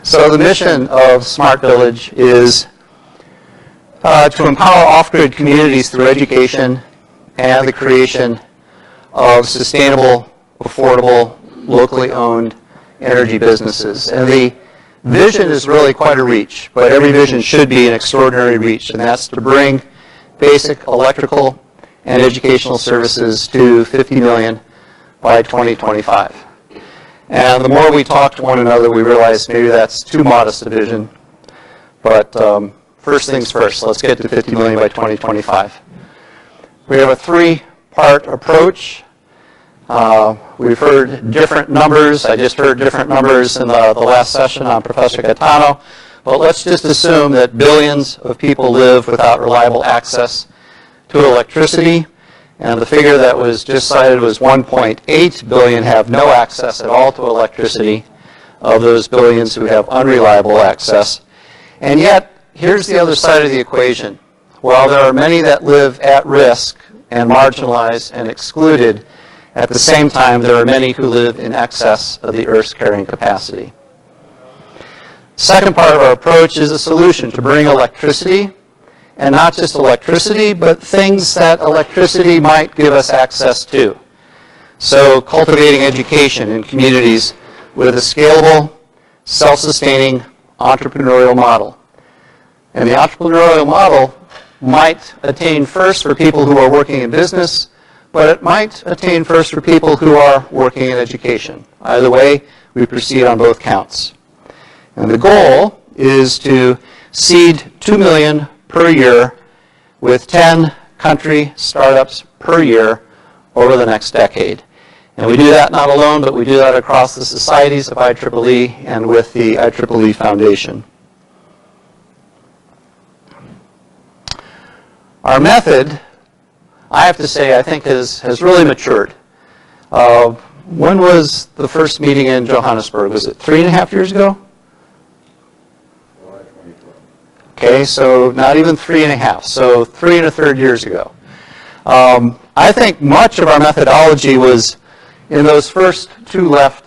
So the mission of Smart Village is to empower off-grid communities through education and the creation of sustainable, affordable, locally owned energy businesses. And the vision is really quite a reach, but every vision should be an extraordinary reach, and that's to bring basic electrical and educational services to 50 million by 2025. And the more we talk to one another, we realize maybe that's too modest a vision. But first things first, let's get to 50 million by 2025. We have a three-part approach. We've heard different numbers. I just heard different numbers in the last session on Professor Gaetano. But let's just assume that billions of people live without reliable access to electricity. And the figure that was just cited was 1.8 billion have no access at all to electricity, of those billions who have unreliable access. And yet, here's the other side of the equation. While there are many that live at risk and marginalized and excluded, at the same time, there are many who live in excess of the Earth's carrying capacity. Second part of our approach is a solution to bring electricity, and not just electricity, but things that electricity might give us access to. So cultivating education in communities with a scalable, self-sustaining entrepreneurial model. And the entrepreneurial model might attain first for people who are working in business, but it might attain first for people who are working in education. Either way, we proceed on both counts. And the goal is to seed 2 million per year with 10 country startups per year over the next decade. And we do that not alone, but we do that across the societies of IEEE and with the IEEE Foundation. Our method, I have to say, I think has really matured. When was the first meeting in Johannesburg? Was it 3.5 years ago? Okay, so not even 3.5, so 3 1/3 years ago. I think much of our methodology was in those first two left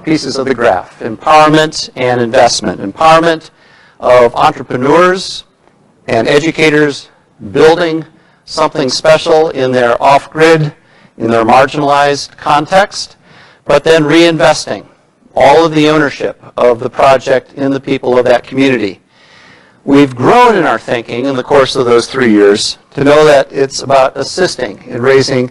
pieces of the graph, empowerment and investment. Empowerment of entrepreneurs and educators building something special in their off-grid, in their marginalized context, but then reinvesting all of the ownership of the project in the people of that community. We've grown in our thinking in the course of those 3 years to know that it's about assisting in raising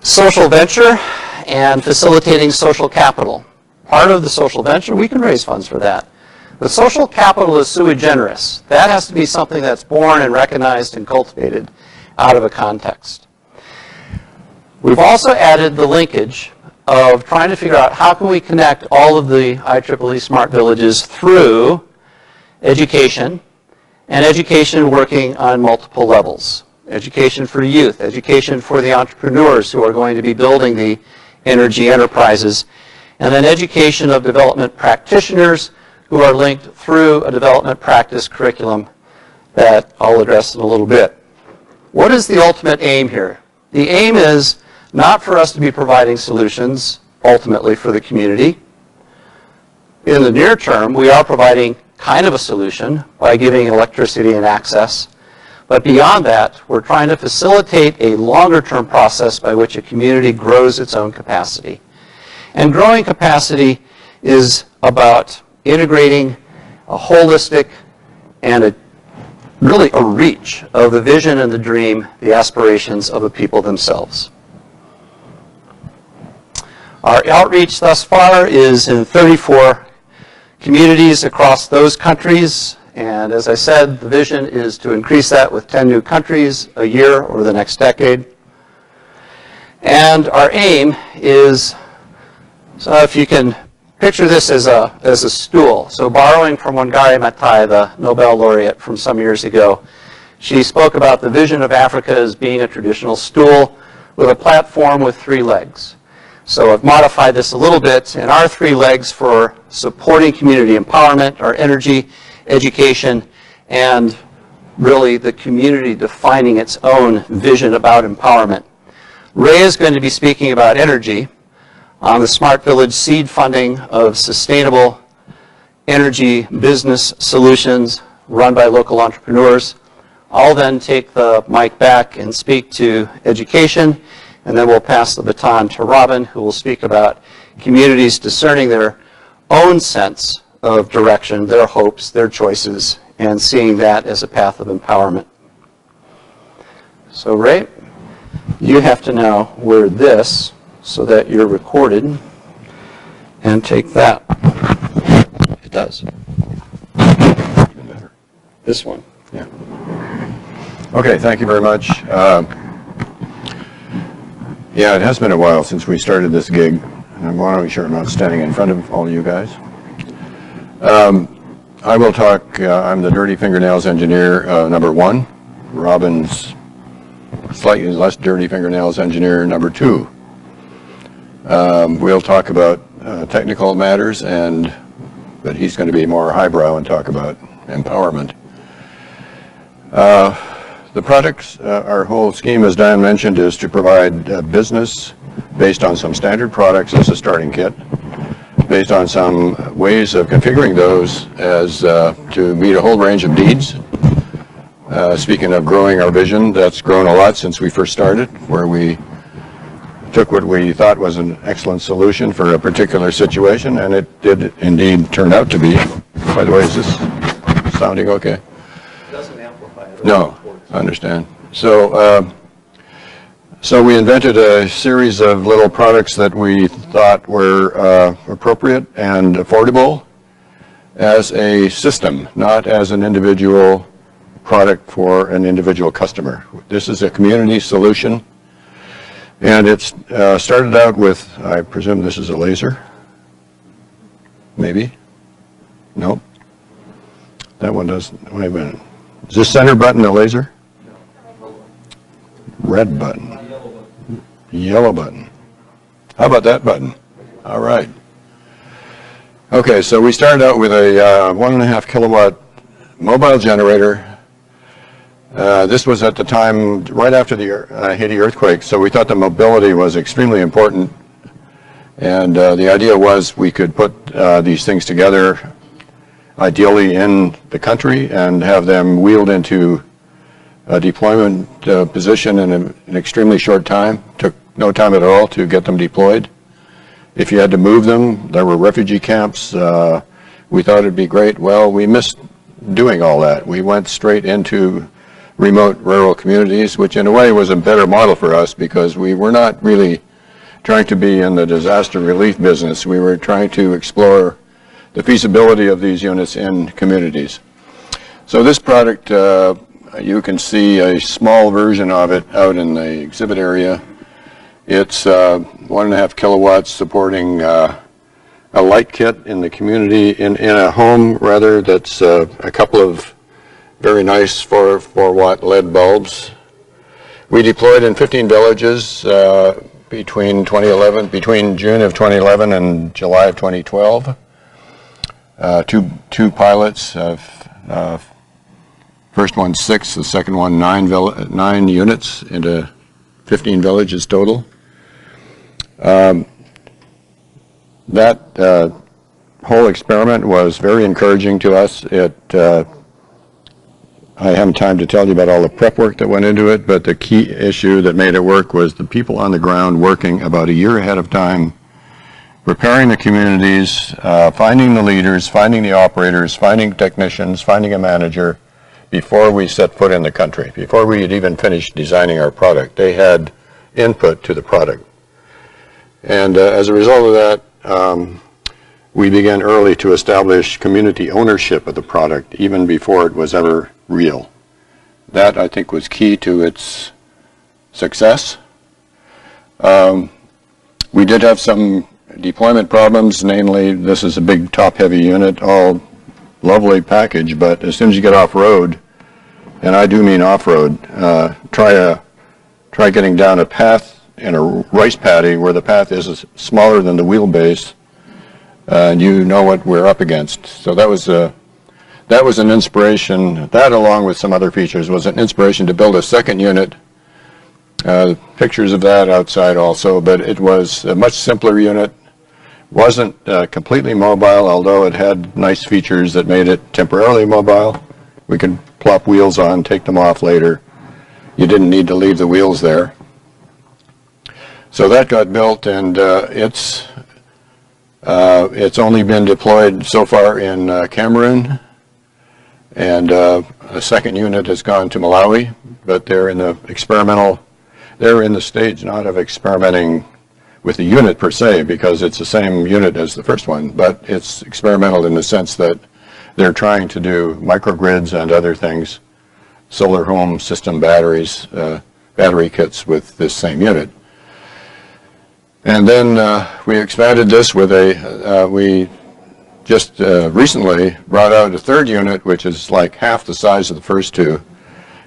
social venture and facilitating social capital. Part of the social venture, we can raise funds for that. The social capital is sui generis. That has to be something that's born and recognized and cultivated out of a context. We've also added the linkage of trying to figure out how can we connect all of the IEEE Smart Villages through education, and education working on multiple levels. Education for youth, education for the entrepreneurs who are going to be building the energy enterprises, and then education of development practitioners who are linked through a development practice curriculum that I'll address in a little bit. What is the ultimate aim here? The aim is not for us to be providing solutions ultimately for the community. In the near term, we are providing kind of a solution by giving electricity and access. But beyond that, we're trying to facilitate a longer-term process by which a community grows its own capacity. And growing capacity is about integrating a holistic and really a reach of the vision and the dream, the aspirations of the people themselves. Our outreach thus far is in 34 communities across those countries. And as I said, the vision is to increase that with 10 new countries a year over the next decade. And our aim is, so if you can picture this as a stool. So borrowing from Wangari Maathai, the Nobel laureate from some years ago, she spoke about the vision of Africa as being a traditional stool with a platform with 3 legs. So I've modified this a little bit, and our 3 legs for supporting community empowerment are energy, education, and really the community defining its own vision about empowerment. Ray is going to be speaking about energy. on the Smart Village seed funding of sustainable energy business solutions run by local entrepreneurs. I'll then take the mic back and speak to education, and then we'll pass the baton to Robin, who will speak about communities discerning their own sense of direction, their hopes, their choices, and seeing that as a path of empowerment. So Ray, you have to now wear this so that you're recorded, and take that. It does. Even better. This one. Yeah. Okay, thank you very much. Yeah, it has been a while since we started this gig. I want to be sure I'm not standing in front of all you guys. I will talk, I'm the Dirty Fingernails engineer number 1. Robin's slightly less dirty fingernails engineer number 2. We'll talk about technical matters, but he's going to be more highbrow and talk about empowerment. The products, our whole scheme, as Diane mentioned, is to provide business based on some standard products as a starting kit, based on some ways of configuring those as to meet a whole range of needs. Speaking of growing our vision, that's grown a lot since we first started, where we took what we thought was an excellent solution for a particular situation, and it did indeed turn out to be. By the way, is this sounding okay? It doesn't amplify it. No, I understand. So we invented a series of little products that we thought were appropriate and affordable as a system, not as an individual product for an individual customer. This is a community solution, and it's started out with, I presume this is a laser? Maybe? Nope. That one doesn't. Wait a minute. Is this center button a laser? Red button. Yellow button. How about that button? All right. Okay, so we started out with a 1.5 kilowatt mobile generator. This was at the time right after the Haiti earthquake, so we thought the mobility was extremely important. And the idea was we could put these things together, ideally in the country, and have them wheeled into a deployment position in an extremely short time. Took no time at all to get them deployed. If you had to move them, there were refugee camps. We thought it'd be great. Well, we missed doing all that. We went straight into remote rural communities, which in a way was a better model for us because we were not really trying to be in the disaster relief business. We were trying to explore the feasibility of these units in communities. So this product, you can see a small version of it out in the exhibit area. It's 1.5 kilowatts supporting a light kit in the community, in a home rather, that's a couple of very nice 4-watt LED bulbs. We deployed in 15 villages between June of 2011 and July of 2012. Two pilots, first one 6, the second one 9 units into 15 villages total. That whole experiment was very encouraging to us. I haven't time to tell you about all the prep work that went into it, but the key issue that made it work was the people on the ground working about a year ahead of time, preparing the communities, finding the leaders, finding the operators, finding technicians, finding a manager before we set foot in the country, before we had even finished designing our product. They had input to the product. And as a result of that, we began early to establish community ownership of the product, even before it was ever real. That, I think, was key to its success. We did have some deployment problems, namely, this is a big top-heavy unit, all lovely package, but as soon as you get off-road, and I do mean off-road, try getting down a path in a rice paddy where the path is smaller than the wheelbase, and you know what we're up against. So that was an inspiration. That, along with some other features, was an inspiration to build a second unit Pictures of that outside also, but it was a much simpler unit. Wasn't completely mobile, although it had nice features that made it temporarily mobile. We could plop wheels on, take them off later. You didn't need to leave the wheels there. So that got built, and it's only been deployed so far in Cameroon, and a second unit has gone to Malawi, but they're in the stage not of experimenting with the unit per se, because it's the same unit as the first one, but it's experimental in the sense that they're trying to do microgrids and other things, solar home system batteries, battery kits with this same unit. And then we expanded this with we just recently brought out a third unit, which is like half the size of the first two.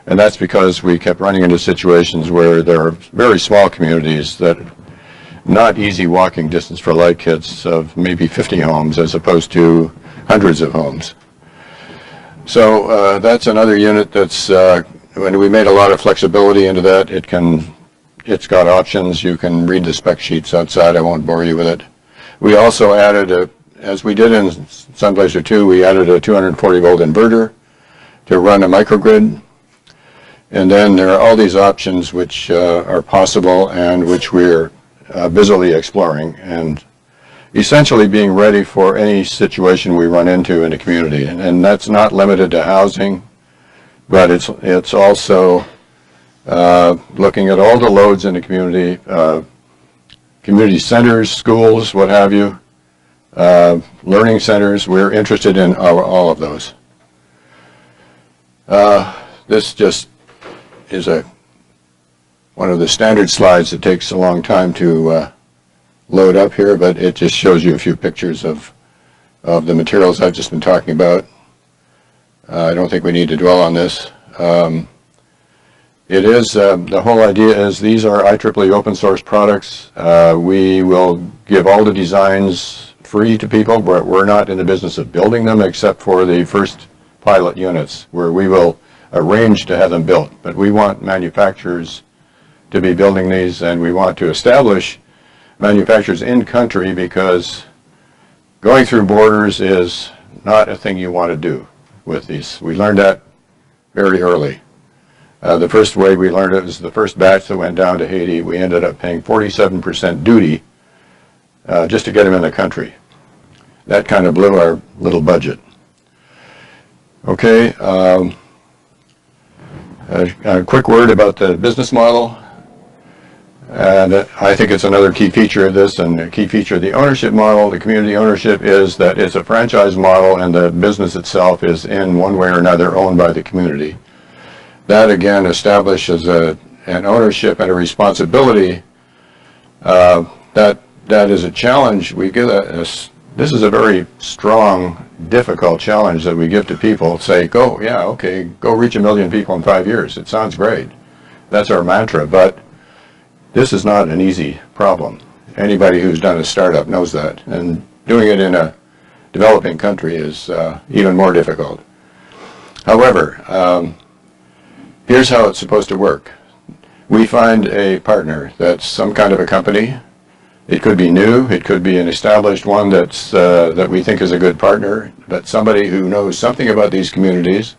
And that's because we kept running into situations where there are very small communities that not easy walking distance for light kits of maybe 50 homes as opposed to hundreds of homes. So that's another unit that's, when we made a lot of flexibility into that, it's got options. You can read the spec sheets outside. I won't bore you with it. We also added, as we did in Sunblazer 2, we added a 240 volt inverter to run a microgrid. And then there are all these options which are possible and which we're busily exploring and essentially being ready for any situation we run into in a community. And that's not limited to housing, but it's also looking at all the loads in the community, community centers, schools, what have you, learning centers. We're interested in all of those. This just is one of the standard slides that takes a long time to load up here, but it just shows you a few pictures of the materials I've just been talking about. I don't think we need to dwell on this. It is, the whole idea is these are IEEE open source products. We will give all the designs free to people, but we're not in the business of building them except for the first pilot units where we will arrange to have them built. But we want manufacturers to be building these, and we want to establish manufacturers in country, because going through borders is not a thing you want to do with these. We learned that very early. The first way we learned it was the first batch that went down to Haiti. We ended up paying 47% duty just to get them in the country. That kind of blew our little budget. Okay, a quick word about the business model. And I think it's another key feature of this, and a key feature of the ownership model, the community ownership, is that it's a franchise model and the business itself is in one way or another owned by the community. That again establishes an ownership and a responsibility that is a challenge. We give this is a very strong, difficult challenge that we give to people. Say, go reach 1 million people in 5 years. It sounds great. That's our mantra, but this is not an easy problem. Anybody who's done a startup knows that, and doing it in a developing country is even more difficult. However, here's how it's supposed to work. We find a partner that's some kind of a company. It could be new, it could be an established one that's, that we think is a good partner, but somebody who knows something about these communities.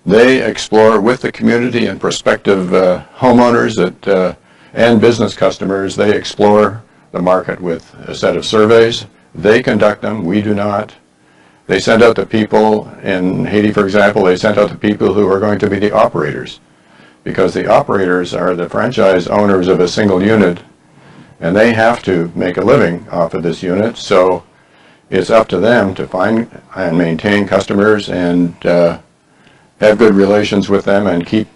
They explore with the community and prospective homeowners and business customers. They explore the market with a set of surveys. They conduct them, we do not. They send out the people, in Haiti for example, they sent out the people who are going to be the operators, because the operators are the franchise owners of a single unit, and they have to make a living off of this unit. So it's up to them to find and maintain customers and have good relations with them and keep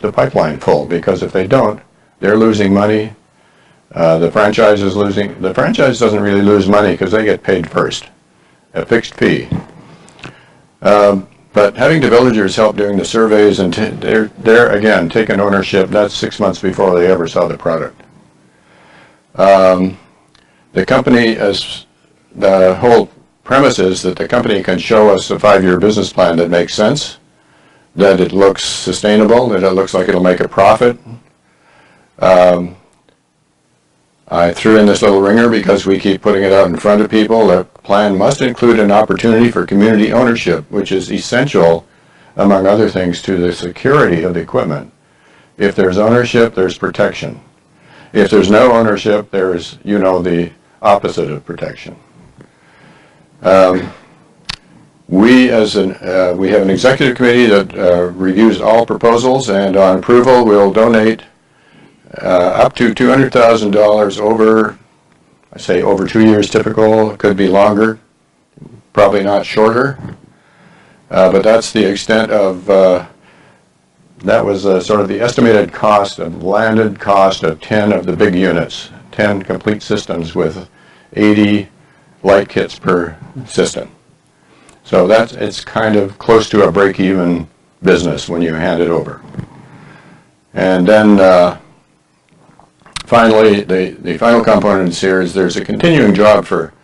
the pipeline full, because if they don't, they're losing money. The franchise is losing. The franchise doesn't really lose money because they get paid first, a fixed fee. But having the villagers help doing the surveys, and they're again taking ownership. That's 6 months before they ever saw the product. The company, as the whole premise is that the company can show us a 5-year business plan that makes sense, that it looks sustainable, that it looks like it'll make a profit. I threw in this little ringer because we keep putting it out in front of people. The plan must include an opportunity for community ownership, which is essential, among other things, to the security of the equipment. If there's ownership, there's protection. If there's no ownership, there's, the opposite of protection. We have an executive committee that reviews all proposals, and on approval, we'll donate up to $200,000 over, I say over 2 years typical, it could be longer, probably not shorter, but that's the extent of, that was sort of the estimated cost of, landed cost of 10 of the big units, 10 complete systems with 80 light kits per system. So it's kind of close to a break-even business when you hand it over. And then finally, the final component here is there's a continuing job for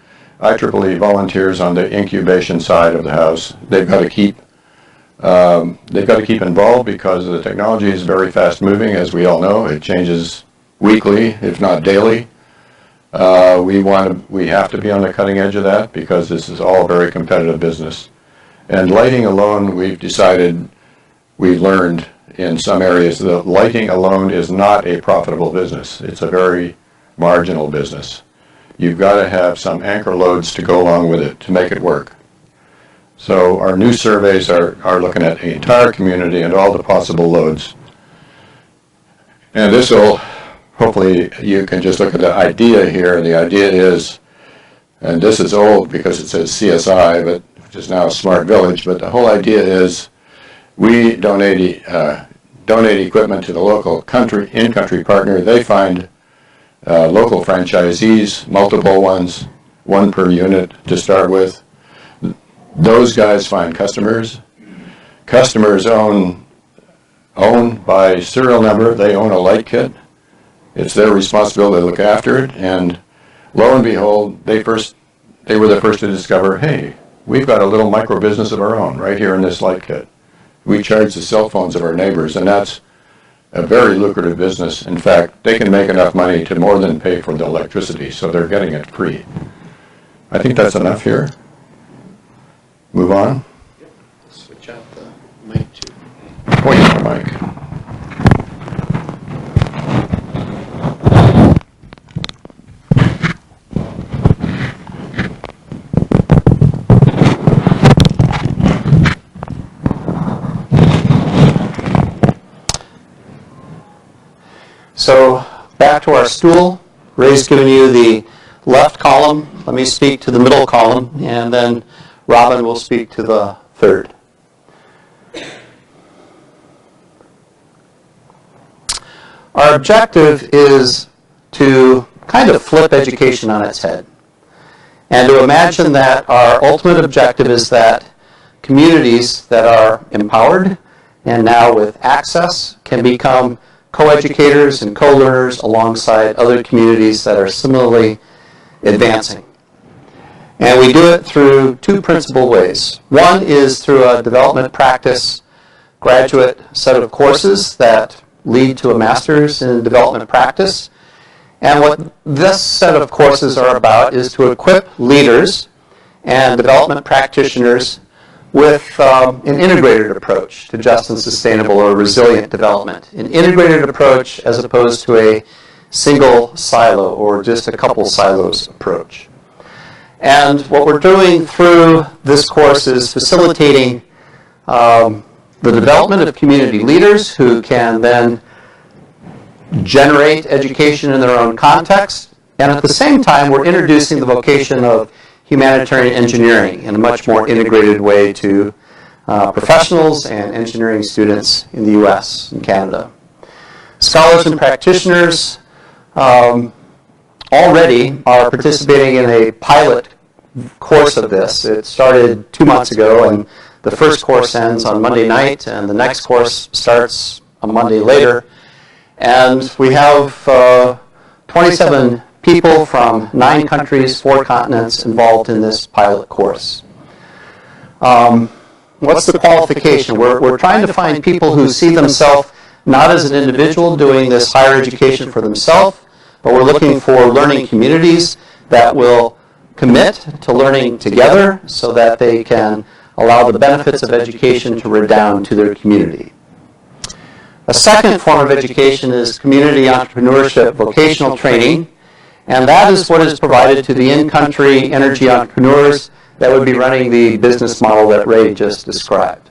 IEEE volunteers on the incubation side of the house. They've got to keep involved because the technology is very fast moving, as we all know. It changes weekly, if not daily. We have to be on the cutting edge of that because this is all very competitive business. And lighting alone, we've learned in some areas that lighting alone is not a profitable business. It's a very marginal business. You've got to have some anchor loads to go along with it to make it work. So our new surveys are looking at the entire community and all the possible loads. And this will, hopefully you can just look at the idea here. The idea is, and this is old because it says CSI, but which is now Smart Village, but the whole idea is we donate equipment to the local in-country partner. They find local franchisees, multiple ones, one per unit to start with. Those guys find customers. Customers own by serial number. They own a light kit. It's their responsibility to look after it. And lo and behold, they were the first to discover, hey, we've got a little micro business of our own right here in this light kit. We charge the cell phones of our neighbors, and that's a very lucrative business. In fact, they can make enough money to more than pay for the electricity, so they're getting it free. I think that's enough here. Move on. Yep. Switch out the mic too. Point the mic. So back to our stool. Ray's given you the left column. Let me speak to the middle column, and then Robin will speak to the third. Our objective is to kind of flip education on its head and to imagine that our ultimate objective is that communities that are empowered and now with access can become co-educators and co-learners alongside other communities that are similarly advancing. And we do it through two principal ways. One is through a development practice graduate set of courses that lead to a master's in development practice. And what this set of courses are about is to equip leaders and development practitioners with an integrated approach to just and sustainable or resilient development. An integrated approach as opposed to a single silo or just a couple silos approach. And what we're doing through this course is facilitating the development of community leaders who can then generate education in their own context. And at the same time, we're introducing the vocation of humanitarian engineering in a much more integrated way to professionals and engineering students in the US and Canada. Scholars and practitioners already are participating in a pilot course of this. It started 2 months ago, and the first course ends on Monday night, and the next course starts a Monday later. And we have 27 people from 9 countries, 4 continents involved in this pilot course. What's the qualification? We're trying to find people who see themselves not as an individual doing this higher education for themselves, but we're looking for learning communities that will commit to learning together so that they can allow the benefits of education to redound to their community. A second form of education is community entrepreneurship vocational training, and that is what is provided to the in-country energy entrepreneurs that would be running the business model that Ray just described.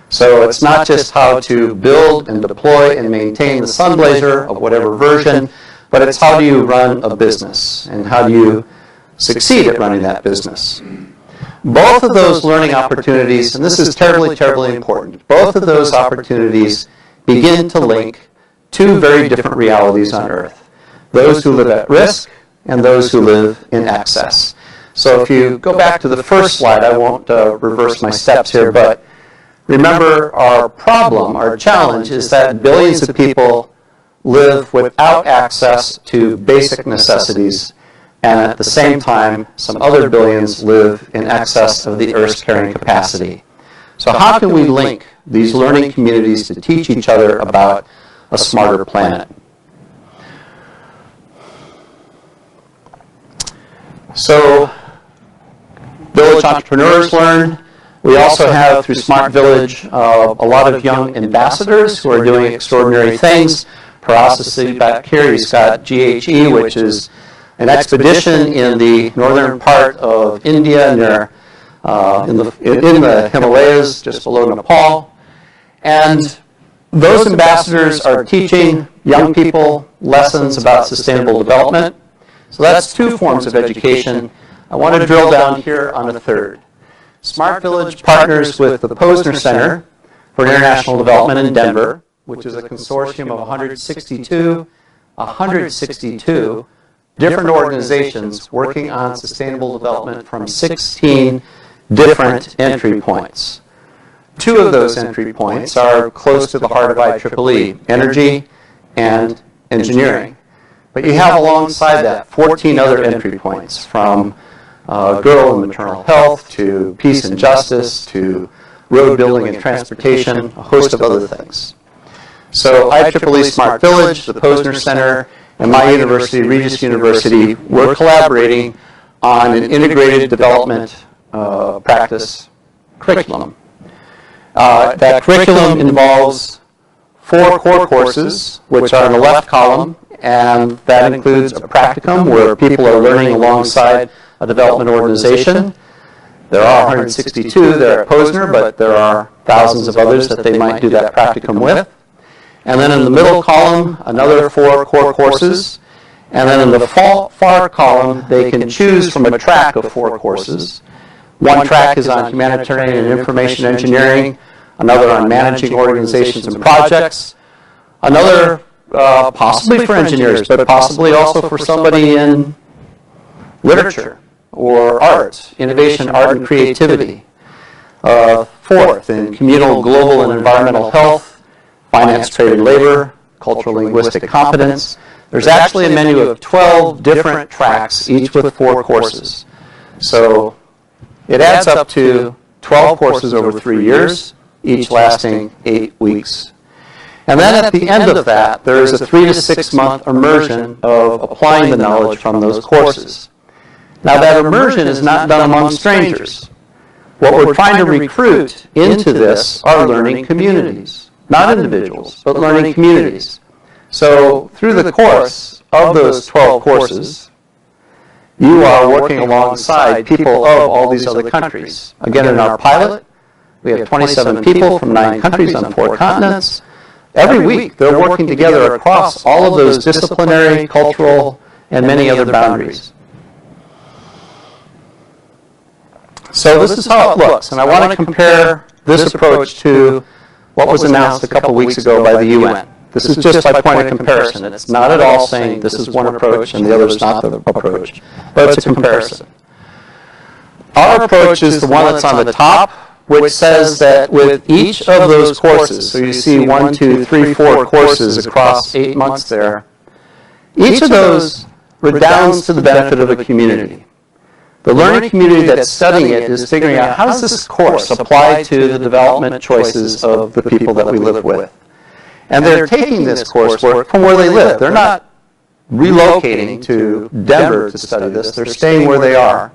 So it's not just how to build and deploy and maintain the Sunblazer of whatever version, but it's how do you run a business and how do you succeed at running that business. Both of those learning opportunities, and this is terribly, terribly important, both of those opportunities begin to link two very different realities on Earth. Those who live at risk and those who live in excess. So if you go back to the first slide, I won't reverse my steps here, but remember our problem, our challenge is that billions of people live without access to basic necessities, and at the same time, some other billions live in excess of the Earth's carrying capacity. So how can we link these learning communities to teach each other about a smarter planet? So, village entrepreneurs learn. We also have, through Smart Village, a lot of young ambassadors who are doing extraordinary things. Parasasi back here, he's got GHE, which is an expedition in the northern part of India, near, in the Himalayas, just below Nepal. And those ambassadors are teaching young people lessons about sustainable development. So that's two forms of education. I want to drill down here on a third. Smart Village partners with the Posner Center for International Development in Denver, which is a consortium of 162 different organizations working on sustainable development from 16 different entry points. Two of those entry points are close to the heart of IEEE, energy and engineering. But you have alongside that 14 other entry points, from girl and maternal health to peace and justice to road building and transportation, a host of other things. So IEEE Smart Village, the Posner Center, and my university, Regis University, we're collaborating on an integrated development practice curriculum. That curriculum involves 4 core courses, which are in the left column, and that includes a practicum where people are learning alongside a development organization. There are 162 there at Posner, but there are thousands of others that they might do that practicum with. And then in the middle column, another 4 core courses. And then in the far column, they can choose from a track of 4 courses. One track is on humanitarian and information engineering, another on managing organizations and projects, another possibly for engineers, but possibly also for somebody in literature or art, innovation, art, and creativity. Fourth, in communal, global, and environmental health, finance, trade, and labor, cultural, linguistic competence. There's actually a menu of 12 different tracks, each with 4 courses. So it adds up to 12 courses over 3 years, each lasting 8 weeks. And then at the end of that, there is a 3 to 6 month immersion of applying the knowledge from those courses. Now that immersion is not done among strangers. What we're trying to recruit into this are learning communities. Not individuals, but learning communities. So through the course of those 12 courses, you are working alongside people of all these other countries. Again, in our pilot, we have 27 people from 9 countries on 4 continents. Every week, they're working together across all of those disciplinary, cultural, and many other boundaries. So this is how it looks, and I want to compare this approach to what was announced a couple weeks ago by the UN. This is just by point of comparison. It's not at all saying this is one approach and the other is not the approach, but it's a comparison. Our approach is the one that's on the top, which says that with each of those courses, so you see 1, 2, 3, 4 courses across 8 months there, each of those redounds to the benefit of a community. The learning community that's studying it is figuring out how does this course apply to the development choices of the people that we live with. And they're taking this coursework from where they live. They're not relocating to Denver to study this. They're staying where they are.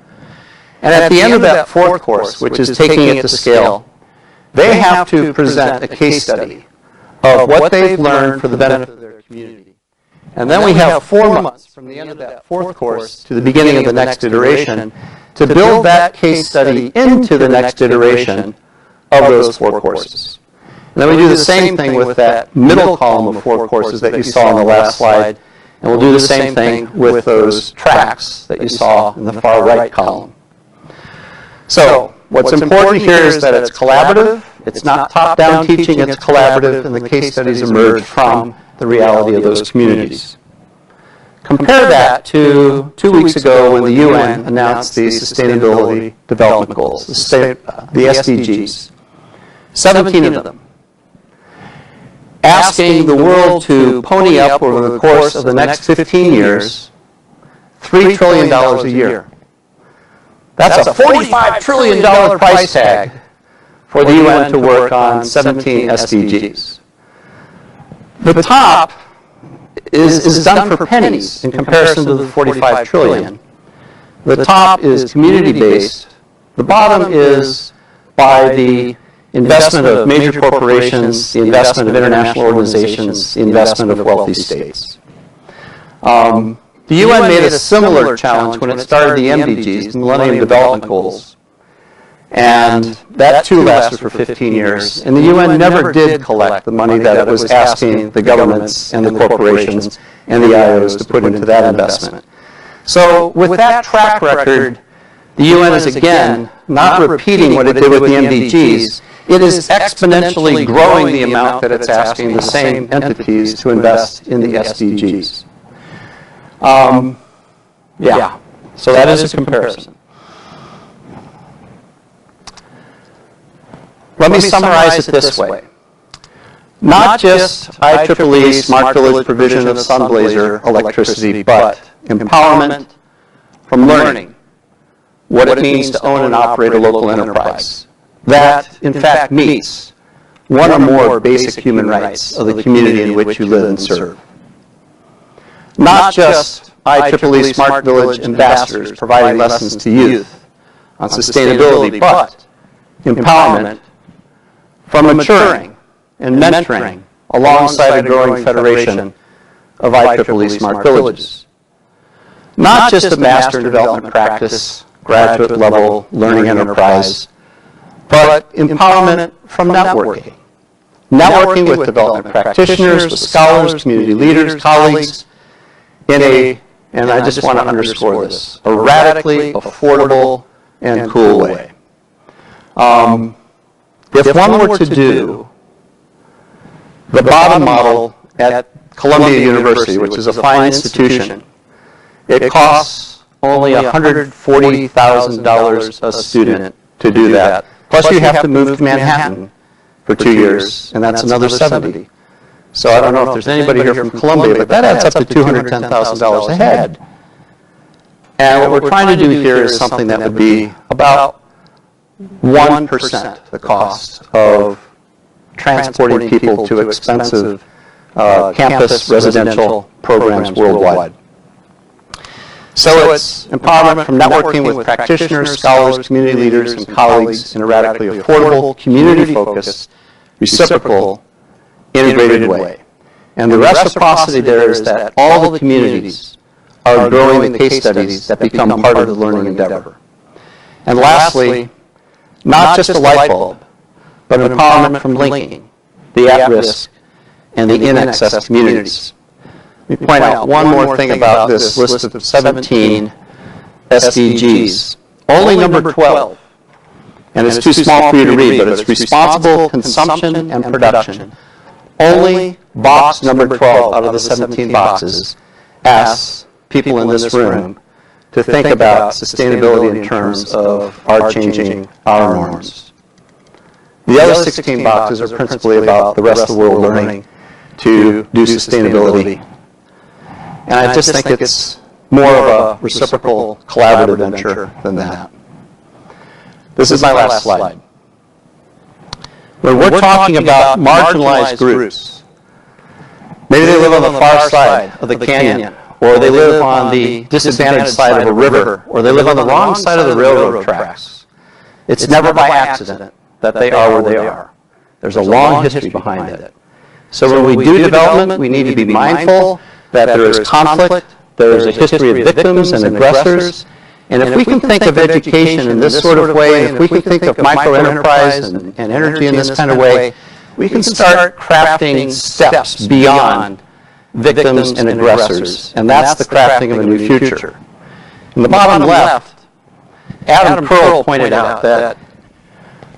And at the end of that fourth course, which is taking it to scale, they have to present a case study of what they've learned for the benefit of their community. And then we have 4 months from the end of that fourth course to the beginning of the next iteration to build that case study into the next iteration of those 4 courses. And then we do the same thing with that middle column of 4 courses that you saw on the last slide. And we'll do the same thing with those tracks that you saw in the far right column. So what's important here is that it's collaborative. It's not top-down teaching, it's collaborative, and the case studies emerge from the reality of those communities. Compare that to 2 weeks ago when the UN announced the Sustainability Development Goals, the SDGs. 17 of them. Asking the world to pony up over the course of the next 15 years, $3 trillion a year. That's a $45 trillion price tag for the UN to work on 17 SDGs. The top is done for pennies in comparison to the 45 trillion. The top is community-based. The bottom is by the investment of major corporations, the investment of international organizations, the investment of wealthy states. The UN made a similar challenge when it started the MDGs, the Millennium Development Goals. And that too lasted for 15 years. And the UN never did collect the money that it was asking the governments and the corporations and the IOs to put into that investment. So with that track record, the UN is again not repeating what it did with the MDGs. It is exponentially growing the amount that it's asking the same entities to invest in the SDGs. So that is a comparison. Let me summarize it this way. Not just IEEE Smart Village provision of Sunblazer electricity, but empowerment from learning what it means to own and operate a local enterprise. That, in fact, meets one or more basic human rights of the community in which you live and serve. Not just IEEE Smart Village ambassadors providing lessons to youth on sustainability, but empowerment from maturing and mentoring alongside a growing federation of IEEE Smart Villages. Not just a master in development practice, graduate level learning enterprise, but empowerment from networking. Networking with development practitioners, with scholars, community leaders, colleagues, in a, and I just want to underscore this, a radically affordable and cool way. If one were to do the bottom model at Columbia University, which is a fine institution, it costs only $140,000 a student to do that. Plus you have to move to Manhattan for 2 years, and that's another $70,000. So I don't know if there's anybody here from Columbia, but that adds up to $210,000 a head. And what we're trying to do here is something that would be about 1% the cost of transporting people to expensive campus residential programs worldwide. So it's empowerment from networking with practitioners, scholars, community leaders, and colleagues in a radically affordable, community-focused, reciprocal, integrated way. And the reciprocity there is that all the communities are growing the case studies that become part of the learning endeavor. And lastly, not just a light bulb, but empowerment from linking the at-risk and the in-access communities. Let me point out one more thing about this list of 17 SDGs. Only number 12, and it's too small for you to read, but it's responsible consumption and production. Only box number 12 out of the 17 boxes asks people in this room to think about sustainability in terms of our changing our norms. The other 16 boxes are principally about the rest of the world learning to do sustainability. And I just think it's more of a reciprocal, collaborative venture than that. This is my last slide. When we're talking about marginalized groups, Maybe they live on the far side of the canyon, or they live on the disadvantaged side of a river, or they live on the wrong side of the railroad tracks. It's never by accident that they are where they are. There's a long history behind it. So when we do development, we need to be mindful that there is conflict, there is a history of victims and aggressors, and if we can think of education in this sort of way, and if we can think of micro-enterprise and energy in this kind of way, we can start crafting steps beyond victims and aggressors, and that's the crafting of a new future. In the bottom left, Adam Pearl pointed out that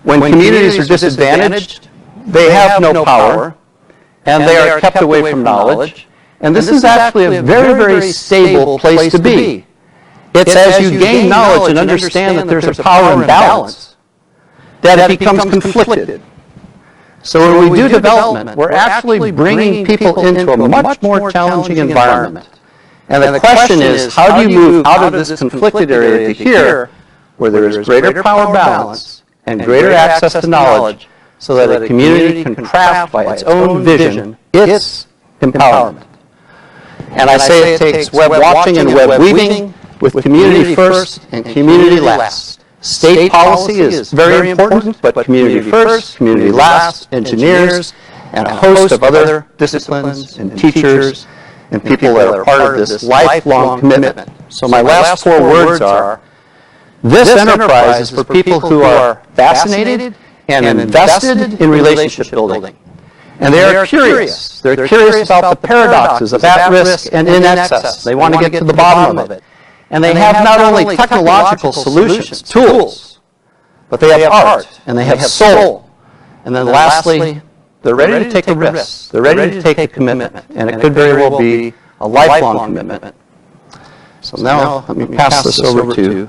when communities are disadvantaged, they have no power, and they are kept away from knowledge, and this is actually a very, very stable place to be. It's as you gain knowledge and understand that there's a power imbalance that it becomes conflicted. So when we do development, we're actually bringing people into a much more challenging environment. And the question is, how do you move out of this conflicted area to here, where there is greater power balance and greater access to knowledge, so that a community can craft by its own vision its empowerment. And I say it takes web watching and web weaving with community first and community last. State policy is very important, but community first, community last, engineers, and a host of other disciplines and teachers and people that are part of this lifelong commitment. So my last 4 words are, this enterprise is for people who are fascinated and invested in relationship building. And they are curious. They're curious about the paradoxes of at risk and in excess. They want to get to the bottom of it. And they have not only technological solutions, tools, but they have art, and they have soul. And then lastly, they're ready to take a risk. They're ready to take a commitment. And it could very well be a lifelong commitment. So now let me pass this over to